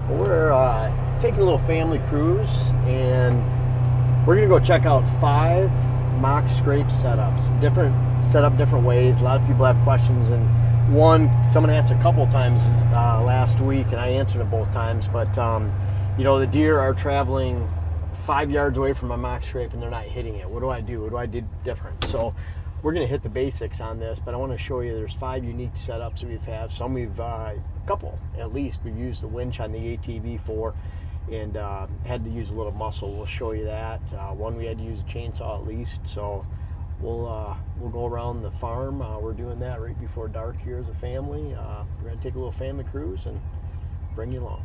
We're taking a little family cruise, and we're gonna go check out 5 mock scrape setups. Different setup, different ways. A lot of people have questions, and someone asked a couple times last week, and I answered it both times. But you know, the deer are traveling 5 yards away from a mock scrape, and they're not hitting it. What do I do? What do I do different? So we're gonna hit the basics on this, but I want to show you there's 5 unique setups that we've had. Some we've a couple at least we've used the winch on the ATV for, and had to use a little muscle. We'll show you that. One we had to use a chainsaw at least. So we'll go around the farm. We're doing that right before dark here as a family. We're gonna take a little family cruise and bring you along.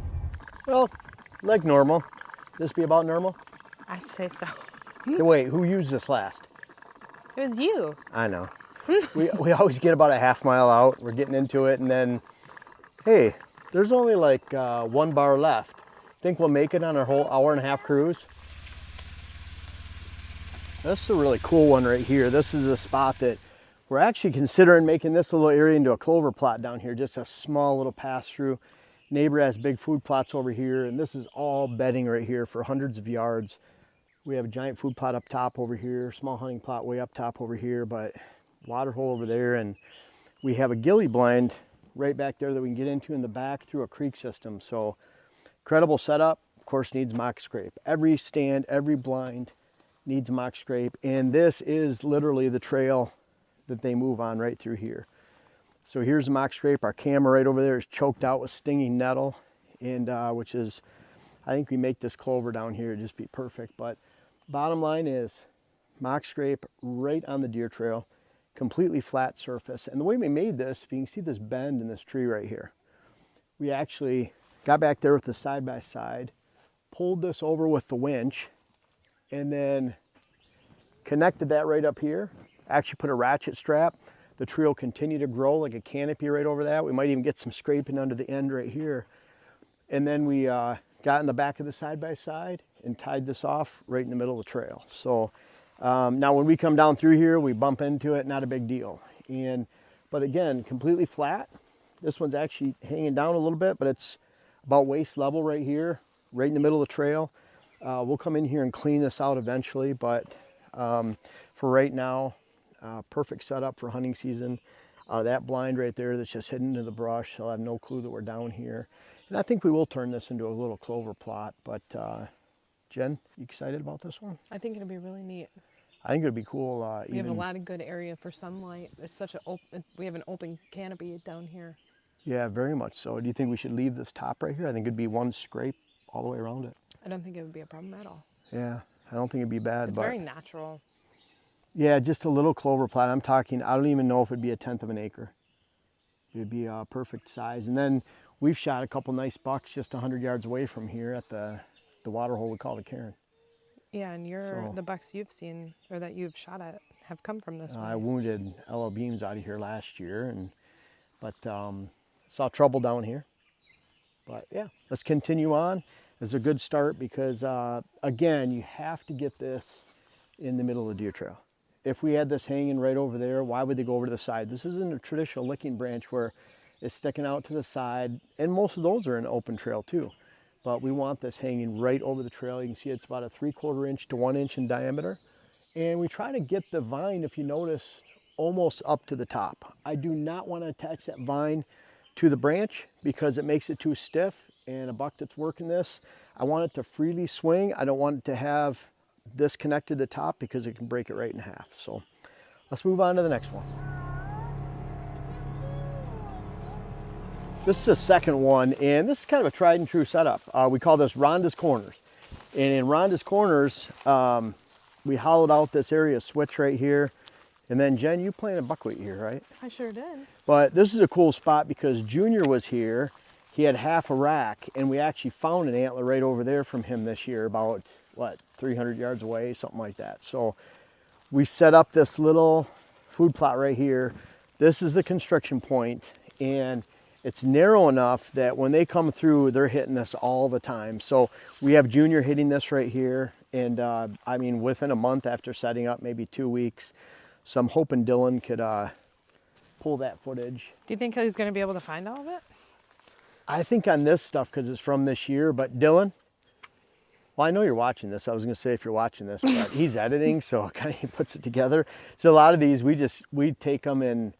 Well, like normal. This be about normal? I'd say so. Hey, wait, who used this last? It was you. I know. we always get about a half mile out. We're getting into it, and then, hey, there's only like 1 bar left. Think we'll make it on our whole hour-and-a-half cruise? This is a really cool one right here. This is a spot that we're actually considering making this little area into a clover plot down here, just a small little pass-through. Neighbor has big food plots over here, and this is all bedding right here for hundreds of yards. We have a giant food plot up top over here, small hunting plot way up top over here, but water hole over there, and we have a ghillie blind right back there that we can get into in the back through a creek system. So incredible setup. Of course, needs mock scrape. Every stand, every blind needs mock scrape, and this is literally the trail that they move on right through here. So here's the mock scrape. Our camera right over there is choked out with stinging nettle, and which is, I think we make this clover down here just be perfect. But bottom line is mock scrape right on the deer trail, completely flat surface. And the way we made this, if you can see this bend in this tree right here, we actually got back there with the side-by-side, pulled this over with the winch, and then connected that right up here. Actually put a ratchet strap. The tree will continue to grow like a canopy right over that. We might even get some scraping under the end right here. And then we got in the back of the side-by-side and tied this off right in the middle of the trail. So now when we come down through here, we bump into it, not a big deal. But again, completely flat. This one's actually hanging down a little bit, but it's about waist level right here, right in the middle of the trail. We'll come in here and clean this out eventually, but for right now, perfect setup for hunting season. That blind right there that's just hidden into the brush, they'll have no clue that we're down here. And I think we will turn this into a little clover plot. But Jen, you excited about this one? I think it'll be really neat. I think it'd be cool. We have a lot of good area for sunlight. It's such a we have an open canopy down here. Yeah, very much so. Do you think we should leave this top right here? I think it'd be one scrape all the way around it. I don't think it would be a problem at all. Yeah, I don't think it'd be bad. It's very natural. Yeah, just a little clover plot. I'm talking, I don't even know if it'd be 1/10 of an acre. It'd be a perfect size. And then we've shot a couple nice bucks just 100 yards away from here at the water hole we call the cairn. Yeah, and the bucks you've seen or that you've shot at have come from this one. I wounded LL Beams out of here last year, but saw trouble down here. But yeah, let's continue on. It's a good start because again, you have to get this in the middle of the deer trail. If we had this hanging right over there, why would they go over to the side? This isn't a traditional licking branch where it's sticking out to the side, and most of those are in open trail too. But we want this hanging right over the trail. You can see it's about a 3/4 inch to 1 inch in diameter. And we try to get the vine, if you notice, almost up to the top. I do not want to attach that vine to the branch because it makes it too stiff, and a buck that's working this, I want it to freely swing. I don't want it to have this connected to the top because it can break it right in half. So let's move on to the next one. This is the second one, and this is kind of a tried and true setup. We call this Rhonda's Corners. And in Rhonda's Corners, we hollowed out this area switch right here. And then Jen, you planted buckwheat here, right? I sure did. But this is a cool spot because Junior was here. He had half a rack, and we actually found an antler right over there from him this year, about, what, 300 yards away, something like that. So we set up this little food plot right here. This is the construction point, and it's narrow enough that when they come through, they're hitting this all the time. So we have Junior hitting this right here, and I mean, within a month after setting up, maybe 2 weeks. So I'm hoping Dylan could pull that footage. Do you think he's going to be able to find all of it? I think on this stuff, because it's from this year, but Dylan, well, I know you're watching this. I was going to say if you're watching this, but he's editing, so kind of he puts it together. So a lot of these, we take them and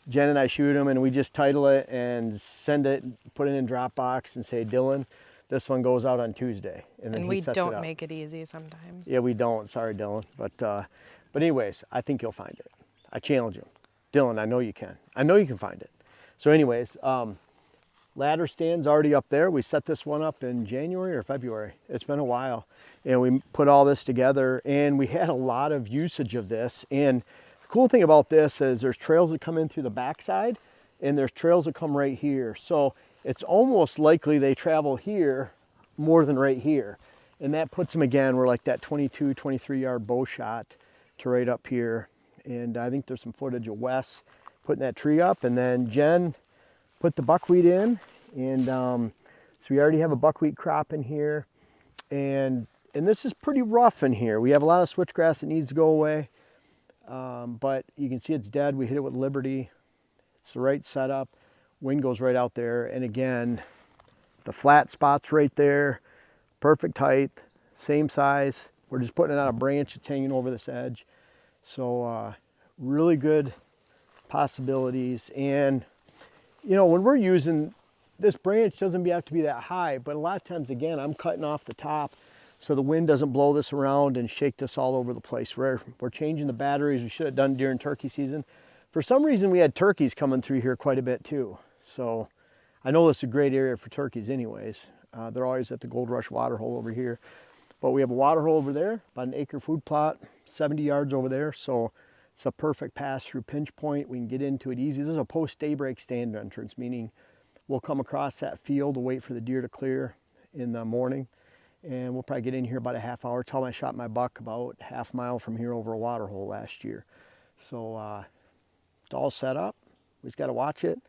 Jen and I shoot them and we just title it and send it, put it in Dropbox and say, Dylan, this one goes out on Tuesday. And then And he we sets don't it up. make it easy sometimes. Yeah, we don't. Sorry, Dylan. But anyways, I think you'll find it. I challenge you. Dylan, I know you can. I know you can find it. So anyways, ladder stand's already up there. We set this one up in January or February. It's been a while. And we put all this together and we had a lot of usage of this. And the cool thing about this is there's trails that come in through the backside and there's trails that come right here. So it's almost likely they travel here more than right here. And that puts them again, we're like that 22, 23 yard bow shot to right up here. And I think there's some footage of Wes putting that tree up, and then Jen put the buckwheat in. And so we already have a buckwheat crop in here. And this is pretty rough in here. We have a lot of switchgrass that needs to go away. But you can see it's dead. We hit it with Liberty. It's the right setup. Wind goes right out there. And again, the flat spot's right there. Perfect height, same size. We're just putting it on a branch that's hanging over this edge. So really good possibilities. And you know, when we're using this branch, doesn't have to be that high, but a lot of times, again, I'm cutting off the top so the wind doesn't blow this around and shake this all over the place. We're changing the batteries. We should have done during turkey season. For some reason, we had turkeys coming through here quite a bit too. So I know this is a great area for turkeys anyways. They're always at the Gold Rush water hole over here. But we have a water hole over there, about an acre food plot, 70 yards over there. So it's a perfect pass through pinch point. We can get into it easy. This is a post daybreak stand entrance, meaning we'll come across that field to wait for the deer to clear in the morning. And we'll probably get in here about a half hour. Tell them I shot my buck about half mile from here over a water hole last year. So it's all set up. We just got to watch it,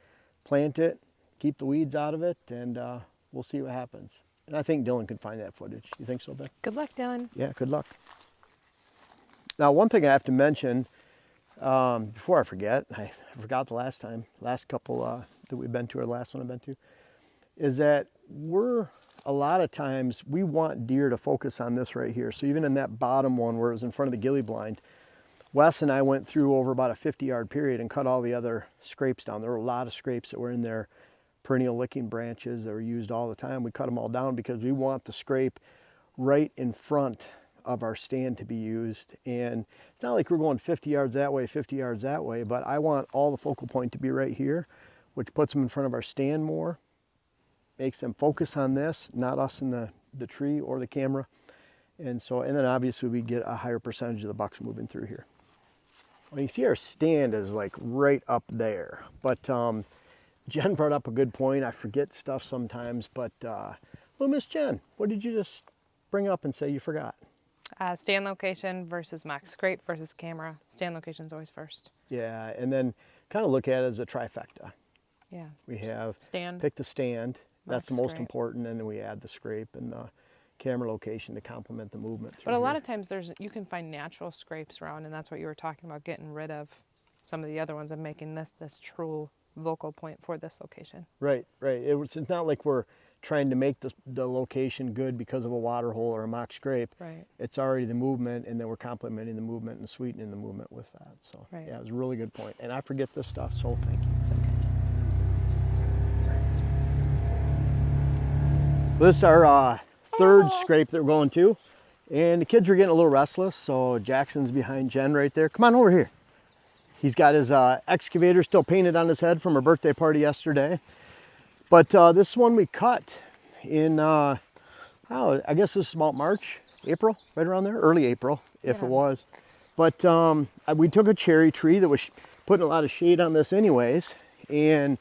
plant it, keep the weeds out of it, and we'll see what happens. And I think Dylan could find that footage. You think so, Ben? Good luck, Dylan. Yeah, good luck. Now, one thing I have to mention, before I forget, I forgot the last couple that we've been to, or the last one I've been to, is that a lot of times, we want deer to focus on this right here. So even in that bottom one where it was in front of the ghillie blind, Wes and I went through over about a 50-yard period and cut all the other scrapes down. There were a lot of scrapes that were in there, perennial licking branches that were used all the time. We cut them all down because we want the scrape right in front of our stand to be used. And it's not like we're going 50 yards that way, 50 yards that way, but I want all the focal point to be right here, which puts them in front of our stand more, makes them focus on this, not us in the tree or the camera. And then obviously we get a higher percentage of the bucks moving through here. Well, you see our stand is like right up there, but Jen brought up a good point. I forget stuff sometimes, but well, Miss Jen, what did you just bring up and say you forgot? Stand location versus max scrape versus camera. Stand location is always first. Yeah, and then kind of look at it as a trifecta. Yeah. We have Stand. pick the stand. That's Max the most scrape. important, and then we add the scrape and the camera location to complement the movement. But a lot of times you can find natural scrapes around, and that's what you were talking about, getting rid of some of the other ones and making this true vocal point for this location. Right. It's not like we're trying to make the location good because of a water hole or a mock scrape. Right. It's already the movement, and then we're complementing the movement and sweetening the movement with that. So Right. yeah, it was a really good point. And I forget this stuff, so thank you. It's okay. This is our third scrape that we're going to, and the kids are getting a little restless, so Jackson's behind Jen right there. Come on over here. He's got his excavator still painted on his head from our birthday party yesterday. But this one we cut in, I guess this is about March, April, right around there, early April, if it was. But we took a cherry tree that was putting a lot of shade on this anyways, and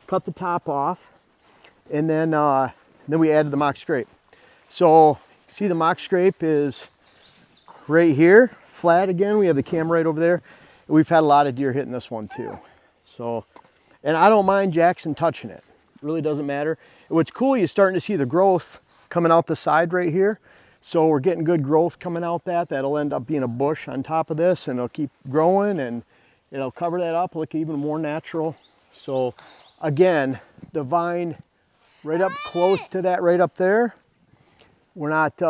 cut the top off, and then we added the mock scrape. So see the mock scrape is right here, flat again. We have the camera right over there. We've had a lot of deer hitting this one too. So, and I don't mind Jackson touching it. It really doesn't matter. What's cool, you're starting to see the growth coming out the side right here. So we're getting good growth coming out that. That'll end up being a bush on top of this, and it'll keep growing, and it'll cover that up, look even more natural. So again, the vine right up close to that, right up there. We're not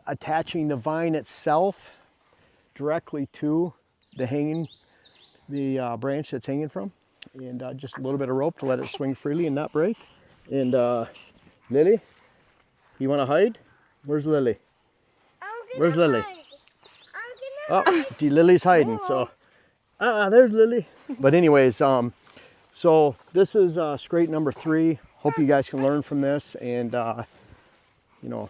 attaching the vine itself directly to the branch that's hanging from, and just a little bit of rope to let it swing freely and not break. And Lily, you want to hide? Where's Lily? Where's Lily? Oh, Lily's hiding. So, there's Lily. But anyways, so this is scrape number 3. Hope you guys can learn from this, and you know,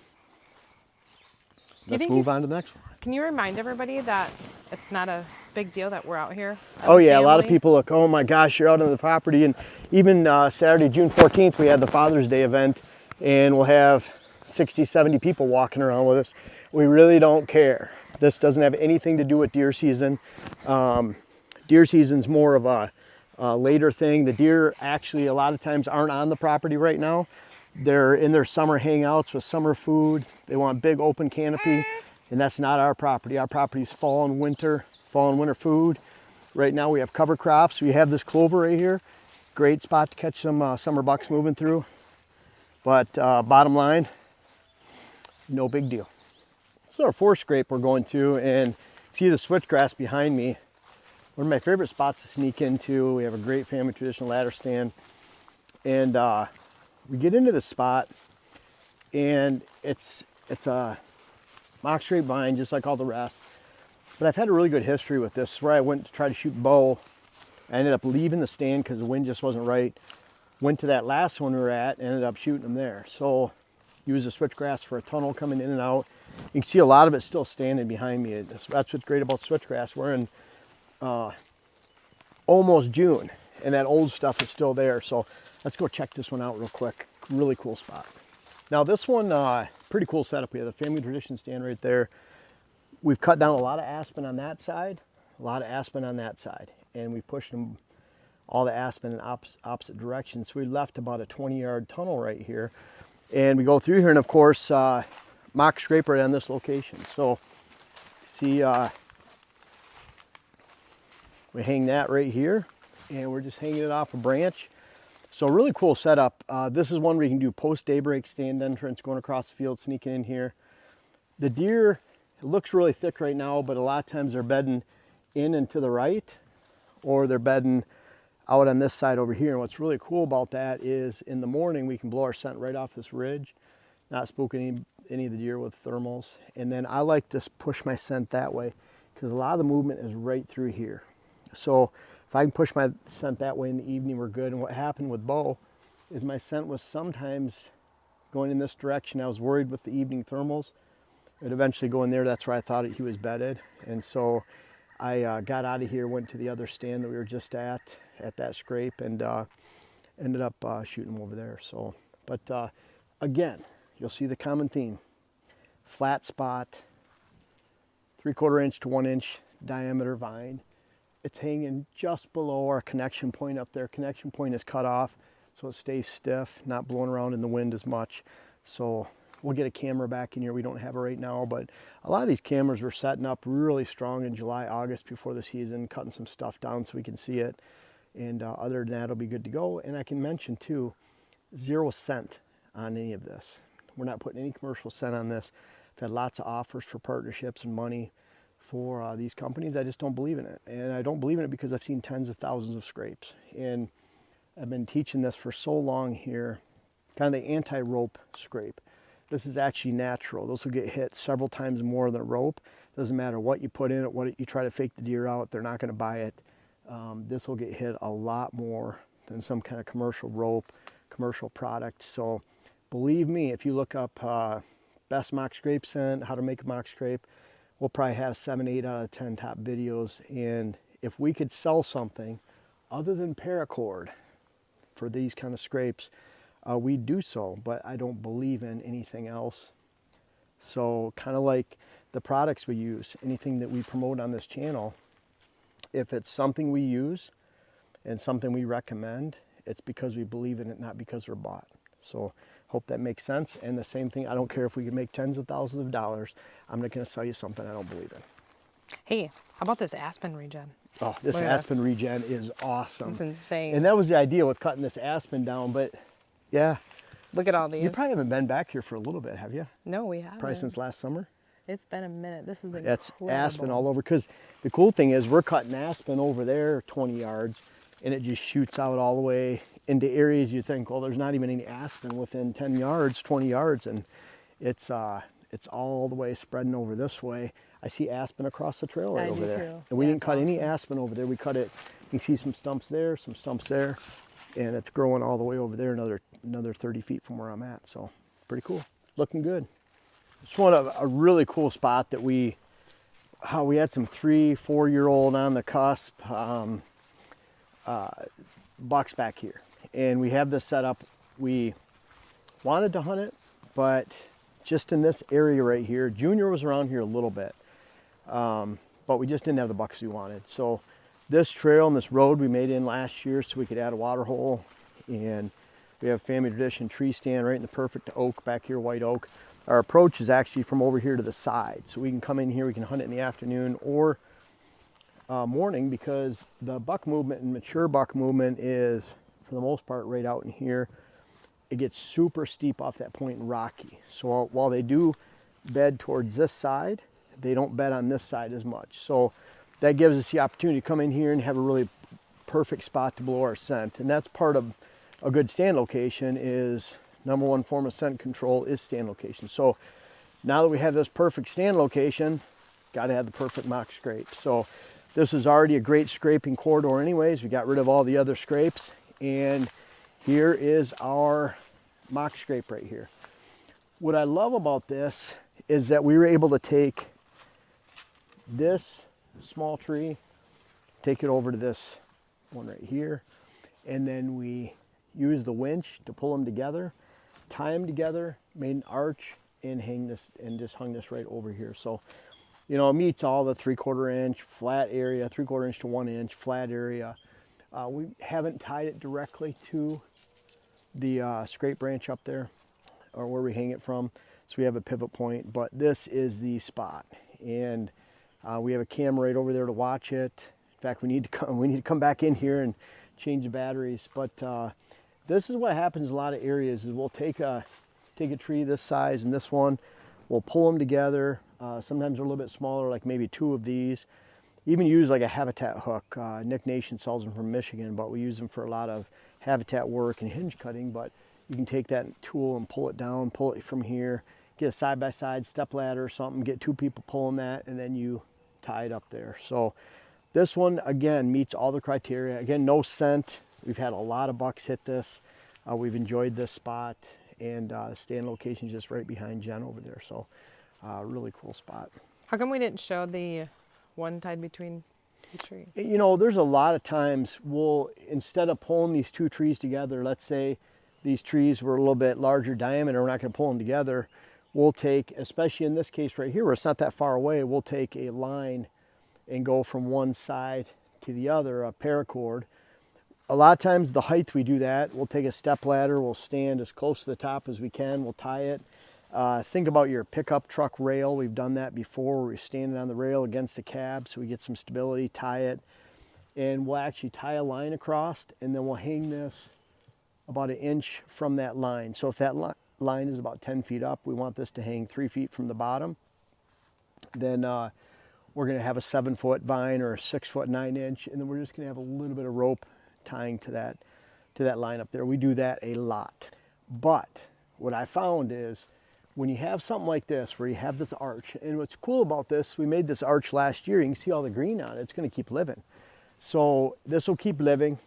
let's move on to the next one. Can you remind everybody that it's not a big deal that we're out here? Oh yeah, a lot of people look, oh my gosh, you're out on the property. And even Saturday, June 14th, we had the Father's Day event, and we'll have 60, 70 people walking around with us. We really don't care. This doesn't have anything to do with deer season. Deer season's more of a later thing. The deer actually a lot of times aren't on the property right now. They're in their summer hangouts with summer food. They want big open canopy, and that's not our property. Our property is fall and winter food. Right now we have cover crops. We have this clover right here. Great spot to catch some summer bucks moving through. But bottom line, no big deal. This is our 4th scrape we're going to, and see the switchgrass behind me. One of my favorite spots to sneak into. We have a great family traditional ladder stand, and we get into this spot, and it's a mock scrape vine just like all the rest. But I've had a really good history with this. Where I went to try to shoot bow, I ended up leaving the stand because the wind just wasn't right. Went to that last one we were at, ended up shooting them there. So use the switchgrass for a tunnel coming in and out. You can see a lot of it still standing behind me. That's what's great about switchgrass. We're in almost June, and that old stuff is still there. So let's go check this one out real quick. Really cool spot. Now this one, pretty cool setup. We have the family tradition stand right there. We've cut down a lot of aspen on that side, a lot of aspen on that side, and we pushed them all the aspen in opposite directions. So we left about a 20-yard tunnel right here, and we go through here, and of course mock scrape right on this location. So see, we hang that right here, and we're just hanging it off a branch. So really cool setup. This is one where you can do post daybreak stand entrance, going across the field, sneaking in here. The deer, it looks really thick right now, but a lot of times they're bedding in and to the right, or they're bedding out on this side over here. And what's really cool about that is in the morning we can blow our scent right off this ridge, not spook any of the deer with thermals. And then I like to push my scent that way because a lot of the movement is right through here. So if I can push my scent that way in the evening, we're good. And what happened with Bo is my scent was sometimes going in this direction. I was worried with the evening thermals. It'd eventually go in there. That's where I thought he was bedded. And so I got out of here, went to the other stand that we were just at that scrape, and ended up shooting him over there. So, but again, you'll see the common theme. Flat spot, 3/4 inch to 1 inch diameter vine. It's hanging just below our connection point up there. Connection point is cut off, so it stays stiff, not blowing around in the wind as much. So we'll get a camera back in here. We don't have it right now, but a lot of these cameras were setting up really strong in July, August before the season, cutting some stuff down so we can see it. And other than that, it'll be good to go. And I can mention too, 0 cent on any of this. We're not putting any commercial scent on this. I've had lots of offers for partnerships and money for these companies. I just don't believe in it. And I don't believe in it because I've seen tens of thousands of scrapes. And I've been teaching this for so long here, kind of the anti-rope scrape. This is actually natural. Those will get hit several times more than rope. Doesn't matter what you put in it, what you try to fake the deer out, they're not going to buy it. This will get hit a lot more than some kind of commercial rope, commercial product. So believe me, if you look up best mock scrape scent, how to make a mock scrape, we'll probably have 7, 8 out of 10 top videos. And if we could sell something other than paracord for these kind of scrapes, we'd do so, but I don't believe in anything else. So kind of like the products we use, anything that we promote on this channel, if it's something we use and something we recommend, it's because we believe in it, not because we're bought. So hope that makes sense. And the same thing, I don't care if we can make tens of thousands of dollars, I'm not going to sell you something I don't believe in. Hey, how about this aspen regen? Oh, this aspen regen is awesome. It's insane. And that was the idea with cutting this aspen down, but yeah, Look at all these. You probably haven't been back here for a little bit, have you? No, we haven't. Probably since last summer. It's been a minute. This is incredible. That's aspen all over. Because the cool thing is we're cutting aspen over there 20 yards, and it just shoots out all the way into areas you think, well, there's not even any aspen within 10 yards, 20 yards, and it's all the way spreading over this way. I see aspen across the trail right over there. Too. And we didn't cut any aspen over there. We cut it. You can see some stumps there, and it's growing all the way over there, another 30 feet from where I'm at. So pretty cool. Looking good. It's one of a really cool spot that we had some 3-4 year old on the cusp bucks back here, and we have this set up. We wanted to hunt it, but just in this area right here, Junior was around here a little bit, but we just didn't have the bucks we wanted. So this trail and this road we made in last year so we could add a water hole, and we have family tradition tree stand right in the perfect oak back here, white oak. Our approach is actually from over here to the side, so we can come in here, we can hunt it in the afternoon or morning, because the buck movement and mature buck movement is, for the most part, right out in here. It gets super steep off that point and rocky. So while they do bed towards this side, they don't bed on this side as much. So that gives us the opportunity to come in here and have a really perfect spot to blow our scent. And that's part of a good stand location. Is number one form of scent control is stand location. So now that we have this perfect stand location, got to have the perfect mock scrape. So this is already a great scraping corridor anyways. We got rid of all the other scrapes, and here is our mock scrape right here. What I love about this is that we were able to take this small tree, take it over to this one right here, and then we use the winch to pull them together, tie them together, made an arch, and hang this, and just hung this right over here. So, you know, it meets all the 3/4 inch flat area, 3/4 inch to 1 inch flat area. We haven't tied it directly to the scrape branch up there, or where we hang it from, so we have a pivot point, but this is the spot, and we have a camera right over there to watch it. In fact, we need to come back in here and change the batteries. But this is what happens in a lot of areas, is we'll take a tree this size and this one, we'll pull them together. Sometimes they're a little bit smaller, like maybe 2 of these. Even use like a habitat hook. Nick Nation sells them from Michigan, but we use them for a lot of habitat work and hinge cutting. But you can take that tool and pull it down, pull it from here, get a side-by-side step ladder or something, get 2 people pulling that, and then you tie it up there. So this one, again, meets all the criteria. Again, no scent. We've had a lot of bucks hit this. We've enjoyed this spot, and stand location is just right behind Jen over there. So really cool spot. How come we didn't show the one tied between 2 trees? You know, there's a lot of times we'll, instead of pulling these 2 trees together, let's say these trees were a little bit larger diameter, we're not going to pull them together. We'll take, especially in this case right here where it's not that far away, we'll take a line and go from one side to the other, a paracord. A lot of times the height we do that, we'll take a step ladder, we'll stand as close to the top as we can, we'll tie it. Think about your pickup truck rail. We've done that before, where we're standing on the rail against the cab so we get some stability, tie it, and we'll actually tie a line across, and then we'll hang this about 1 inch from that line. So if that line is about 10 feet up, we want this to hang 3 feet from the bottom. Then we're going to have a 7-foot vine or a 6-foot 9-inch, and then we're just going to have a little bit of rope tying to that line up there. We do that a lot. But what I found is, when you have something like this, where you have this arch, and what's cool about this, we made this arch last year, you can see all the green on it, it's going to keep living. So this will keep living,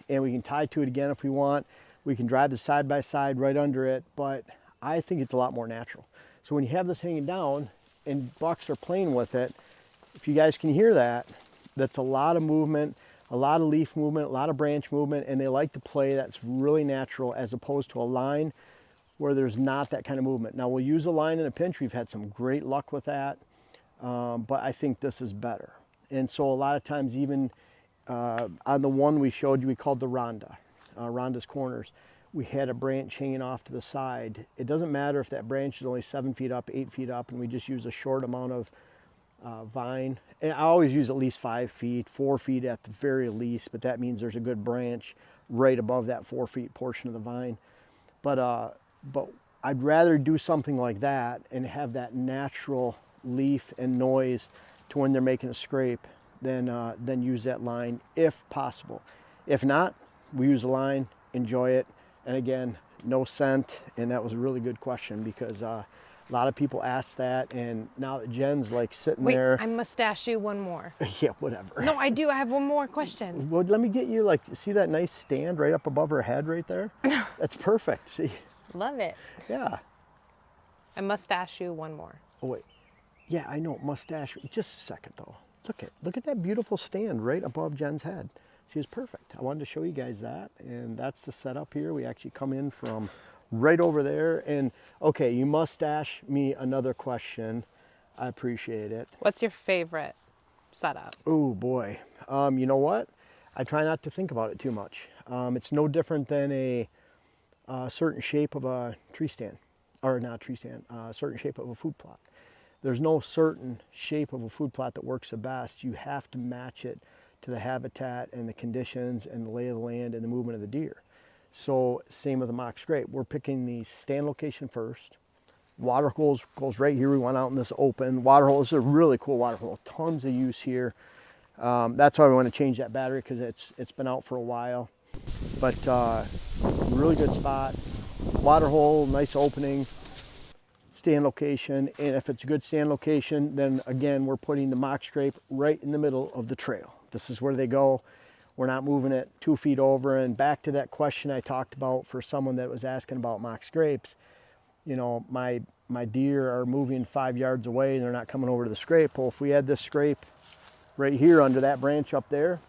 and we can tie to it again if we want. We can drive the side by side right under it, but I think it's a lot more natural. So when you have this hanging down and bucks are playing with it, if you guys can hear that, that's a lot of movement, a lot of leaf movement, a lot of branch movement, and they like to play. That's really natural, as opposed to a line where there's not that kind of movement. Now, we'll use a line in a pinch. We've had some great luck with that, but I think this is better. And so a lot of times, even on the one we showed you, we called the Rhonda, Rhonda's Corners, we had a branch hanging off to the side. It doesn't matter if that branch is only 7 feet up, 8 feet up, and we just use a short amount of vine. And I always use at least 5 feet, 4 feet at the very least, but that means there's a good branch right above that 4 feet portion of the vine. But But I'd rather do something like that and have that natural leaf and noise to when they're making a scrape than use that line if possible. If not, we use a line, enjoy it. And again, no scent. And that was a really good question because a lot of people ask that. And now that Jen's like sitting Wait, there. I mustache you one more. Yeah, whatever. No, I do. I have one more question. Well, let me get you, like, see that nice stand right up above her head right there? That's perfect. See? Love it. Yeah. I mustache you one more. Oh, wait. Yeah, I know, mustache. Just a second, though. Look at that beautiful stand right above Jen's head. She was perfect. I wanted to show you guys that, and that's the setup here. We actually come in from right over there. And, okay, you mustache me another question. I appreciate it. What's your favorite setup? Oh, boy. You know what? I try not to think about it too much. It's no different than a certain shape of a tree stand. Or not tree stand, certain shape of a food plot. There's no certain shape of a food plot that works the best. You have to match it to the habitat and the conditions and the lay of the land and the movement of the deer. So same with the mock scrape. We're picking the stand location first. Water hole goes right here. We went out in this open. Water hole is a really cool water hole. Tons of use here. That's why we want to change that battery because it's been out for a while. But really good spot. Water hole, nice opening. Stand location, and if it's a good stand location, then again we're putting the mock scrape right in the middle of the trail. This is where they go. We're not moving it 2 feet over. And back to that question I talked about for someone that was asking about mock scrapes, you know, my deer are moving 5 yards away and they're not coming over to the scrape. Well, if we had this scrape right here under that branch up there,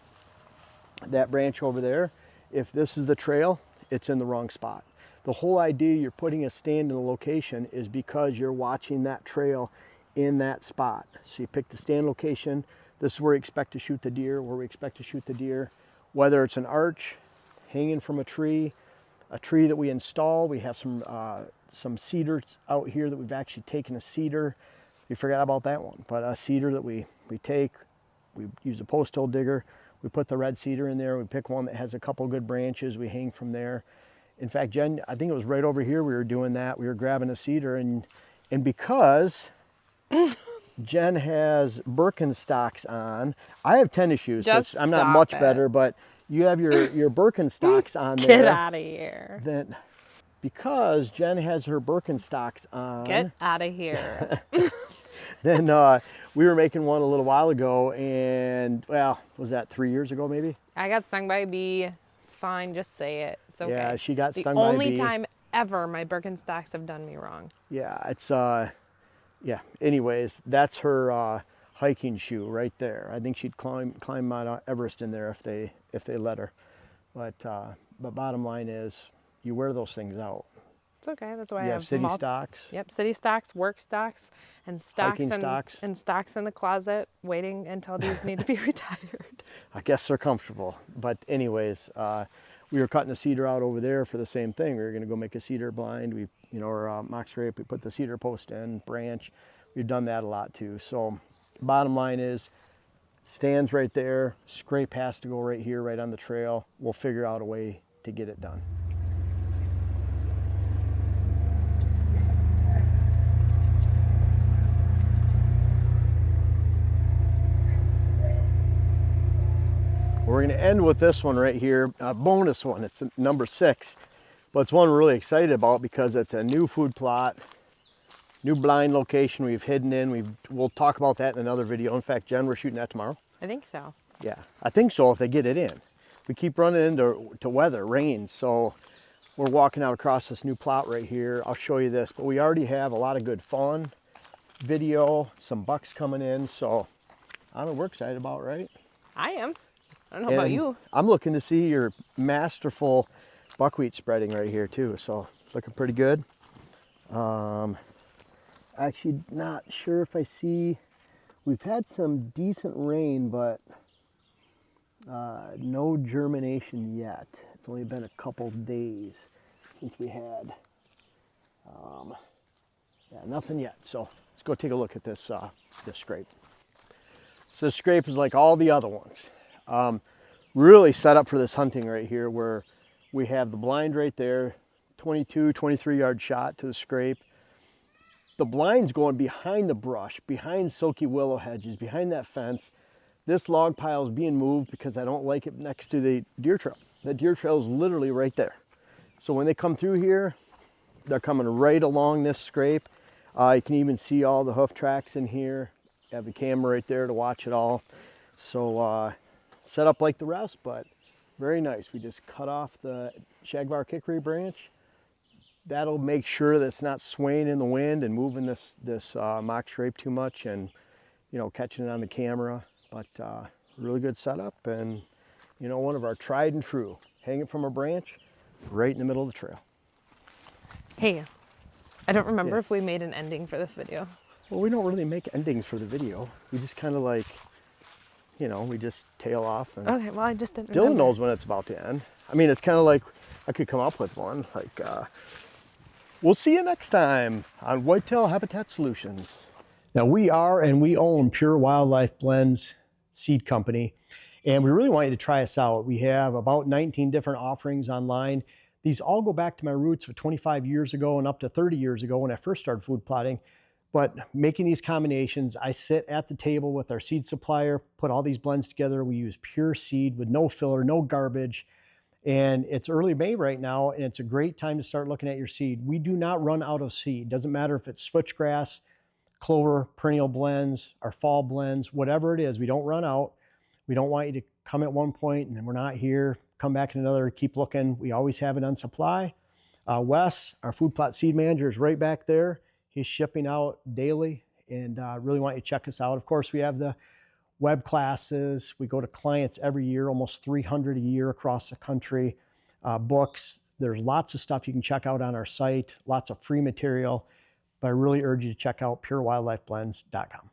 that branch over there, if this is the trail, it's in the wrong spot. The whole idea you're putting a stand in a location is because you're watching that trail in that spot. So you pick the stand location. This is where we expect to shoot the deer, whether it's an arch hanging from a tree that we install. We have some cedars out here that we've actually taken a cedar. We forgot about that one, but a cedar that we take, we use a post hole digger. We put the red cedar in there. We pick one that has a couple good branches. We hang from there. In fact, Jen, I think it was right over here we were doing that. We were grabbing a cedar, and because Jen has Birkenstocks on, I have tennis shoes, so I'm not much better, but you have your Birkenstocks on there. Get out of here. Then, because Jen has her Birkenstocks on. Get out of here. Then we were making one a little while ago, and, well, was that 3 years ago maybe? I got stung by a bee. It's fine, just say it. It's okay. Yeah, she got stung by a bee. The only time ever my Birkenstocks have done me wrong. Yeah, it's yeah. Anyways, that's her hiking shoe right there. I think she'd climb Mount Everest in there if they let her. But bottom line is, you wear those things out. It's okay. That's why I have city stocks. Yep, city stocks, work stocks, and stocks and stocks in the closet, waiting until these need to be retired. I guess they're comfortable. But anyways, we were cutting a cedar out over there for the same thing. We were going to go make a cedar blind. Or mock scrape. We put the cedar post in, branch. We've done that a lot too. So bottom line is, stands right there. Scrape has to go right here, right on the trail. We'll figure out a way to get it done. We're going to end with this one right here, a bonus one. It's number 6, but it's one we're really excited about because it's a new food plot, new blind location we've hidden in. We'll talk about that in another video. In fact, Jen, we're shooting that tomorrow. I think so. Yeah, I think so if they get it in. We keep running into weather, rain, so we're walking out across this new plot right here. I'll show you this, but we already have a lot of good fun, video, some bucks coming in, so I don't know, we're excited about it, right? I am. I don't know about you. I'm looking to see your masterful buckwheat spreading right here too. So looking pretty good. Actually not sure if I see, we've had some decent rain, but no germination yet. It's only been a couple days since we had, yeah, nothing yet. So let's go take a look at this scrape. So this scrape is like all the other ones. Really set up for this hunting right here, where we have the blind right there, 22, 23 yard shot to the scrape. The blind's going behind the brush, behind silky willow hedges, behind that fence. This log pile is being moved because I don't like it next to the deer trail. The deer trail is literally right there. So when they come through here, they're coming right along this scrape. You can even see all the hoof tracks in here. I have a camera right there to watch it all. So set up like the rest, but very nice. We just cut off the shagbark hickory branch. That'll make sure that it's not swaying in the wind and moving this mock scrape too much, and catching it on the camera. But really good setup, and one of our tried and true. Hang it from a branch right in the middle of the trail. Hey, I don't remember if we made an ending for this video. Well, we don't really make endings for the video. We just kind of like, we just tail off. And okay, well, I just didn't Dylan remember. knows when it's about to end. I mean, it's kind of like I could come up with one. Like, we'll see you next time on Whitetail Habitat Solutions. Now, we are and we own Pure Wildlife Blends Seed Company, and we really want you to try us out. We have about 19 different offerings online. These all go back to my roots of 25 years ago and up to 30 years ago when I first started food plotting. But making these combinations, I sit at the table with our seed supplier, put all these blends together. We use pure seed with no filler, no garbage. And it's early May right now, and it's a great time to start looking at your seed. We do not run out of seed. Doesn't matter if it's switchgrass, clover, perennial blends, our fall blends, whatever it is, we don't run out. We don't want you to come at one point and then we're not here, come back in another, keep looking. We always have it on supply. Wes, our food plot seed manager, is right back there. He's shipping out daily, and really want you to check us out. Of course, we have the web classes. We go to clients every year, almost 300 a year across the country. Books. There's lots of stuff you can check out on our site, lots of free material. But I really urge you to check out purewildlifeblends.com.